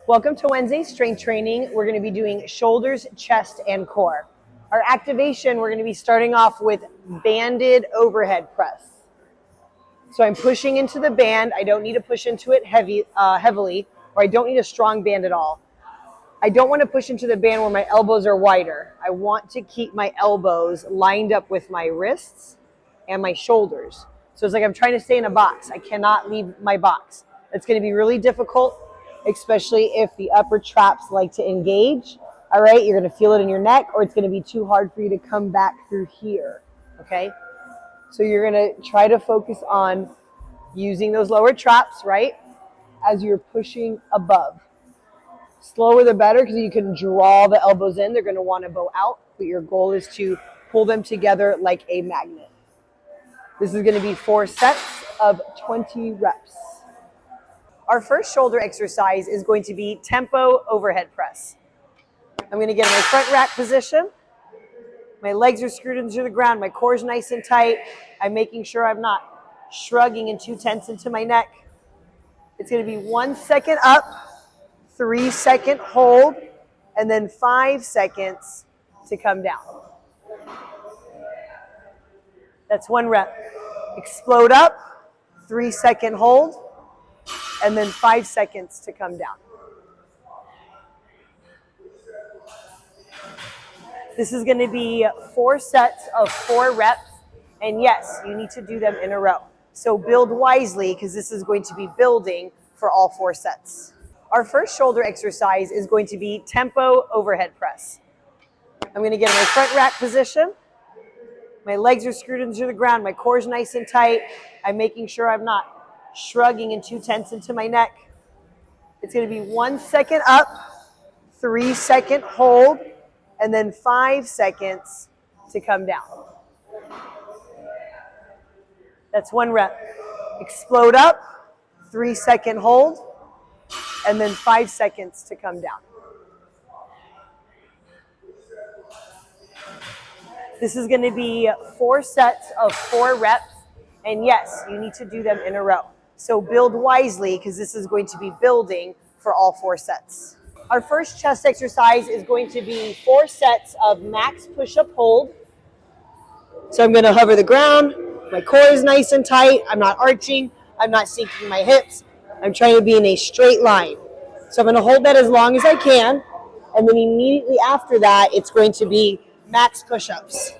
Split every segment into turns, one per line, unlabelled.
Welcome to Wednesday's strength training. We're going to be doing shoulders, chest, and core. Our activation, we're going to be starting off with banded overhead press. So I'm pushing into the band. I don't need to push into it heavily, or I don't need a strong band at all. I don't want to push into the band where my elbows are wider. I want to keep my elbows lined up with my wrists and my shoulders. So it's like I'm trying to stay in a box. I cannot leave my box. It's going to be really difficult, especially if the upper traps like to engage. All right, you're going to feel it in your neck, or it's going to be too hard for you to come back through here. Okay, so you're going to try to focus on using those lower traps, right, as you're pushing above. Slower the better, because you can draw the elbows in. They're going to want to bow out, but your goal is to pull them together like a magnet. This is going to be 4 sets of 20 reps. Our first shoulder exercise is going to be tempo overhead press. I'm going to get in my front rack position. My legs are screwed into the ground. My core is nice and tight. I'm making sure I'm not shrugging and too tense into my neck. It's going to be 1 second up, 3 second hold, and then 5 seconds to come down. That's 1 rep. Explode up, 3 second hold, and then 5 seconds to come down. This is going to be 4 sets of 4 reps, and yes, you need to do them in a row. So build wisely, because this is going to be building for all 4 sets. Our first shoulder exercise is going to be tempo overhead press. I'm going to get in my front rack position. My legs are screwed into the ground. My core is nice and tight. I'm making sure I'm not shrugging and too tense into my neck. It's going to be 1 second up, 3 second hold, and then 5 seconds to come down. That's 1 rep. Explode up, 3 second hold, and then 5 seconds to come down. This is going to be 4 sets of 4 reps, and yes, you need to do them in a row. So build wisely, because this is going to be building for all 4 sets. Our first chest exercise is going to be 4 sets of max push-up hold. So I'm going to hover the ground. My core is nice and tight. I'm not arching. I'm not sinking my hips. I'm trying to be in a straight line. So I'm going to hold that as long as I can. And then immediately after that, it's going to be max push-ups.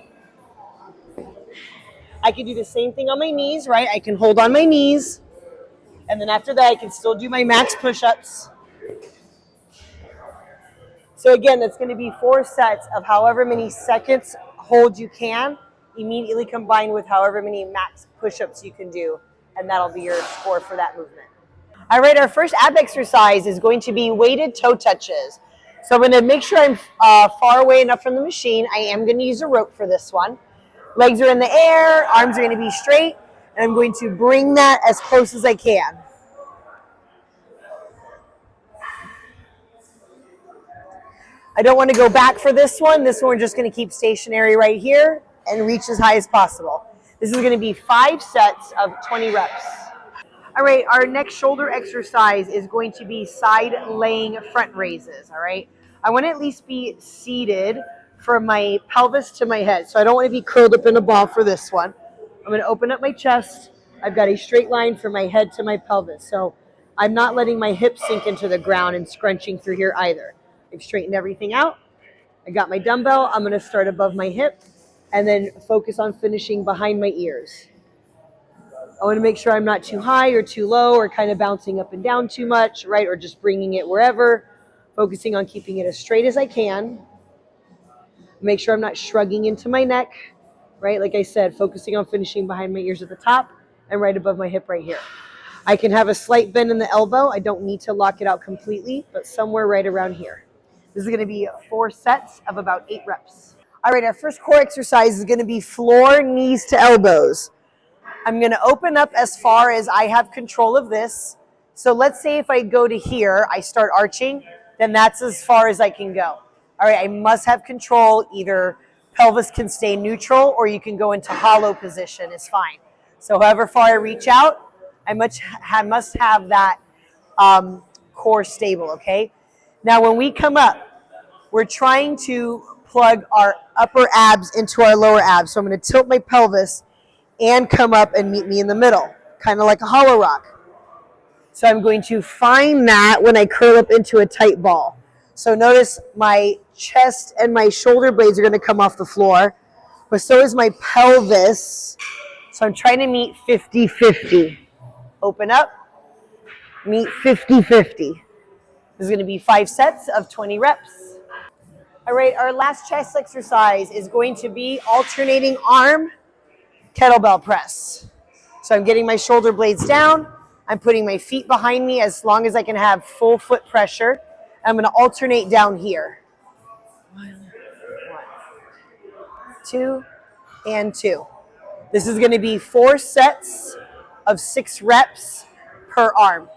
I can do the same thing on my knees, right? I can hold on my knees. And then after that, I can still do my max push-ups. So again, that's going to be 4 sets of however many seconds hold you can, immediately combined with however many max push-ups you can do. And that'll be your score for that movement. All right, our first ab exercise is going to be weighted toe touches. So I'm going to make sure I'm far away enough from the machine. I am going to use a rope for this one. Legs are in the air, arms are going to be straight, and I'm going to bring that as close as I can. I don't want to go back for this one. This one we're just going to keep stationary right here and reach as high as possible. This is going to be 5 sets of 20 reps. All right, our next shoulder exercise is going to be side laying front raises, all right? I want to at least be seated from my pelvis to my head. So I don't want to be curled up in a ball for this one. I'm going to open up my chest. I've got a straight line from my head to my pelvis. So I'm not letting my hips sink into the ground and scrunching through here either. I've straightened everything out. I got my dumbbell. I'm going to start above my hip and then focus on finishing behind my ears. I want to make sure I'm not too high or too low or kind of bouncing up and down too much, right? Or just bringing it wherever, focusing on keeping it as straight as I can. Make sure I'm not shrugging into my neck, right? Like I said, focusing on finishing behind my ears at the top and right above my hip right here. I can have a slight bend in the elbow. I don't need to lock it out completely, but somewhere right around here. This is going to be 4 sets of about 8 reps. All right, our first core exercise is going to be floor, knees to elbows. I'm going to open up as far as I have control of this. So let's say if I go to here, I start arching, then that's as far as I can go. All right, I must have control. Either pelvis can stay neutral or you can go into hollow position is fine. So however far I reach out, I must have that core stable, okay? Now when we come up, we're trying to plug our upper abs into our lower abs. So I'm going to tilt my pelvis and come up and meet me in the middle, kind of like a hollow rock. So I'm going to find that when I curl up into a tight ball. So notice my chest and my shoulder blades are going to come off the floor, but so is my pelvis. So I'm trying to meet 50-50. Open up, meet 50-50. This is going to be 5 sets of 20 reps. All right, our last chest exercise is going to be alternating arm kettlebell press. So I'm getting my shoulder blades down. I'm putting my feet behind me as long as I can have full foot pressure. I'm going to alternate down here. 1, 2, and 2. This is going to be 4 sets of 6 reps per arm.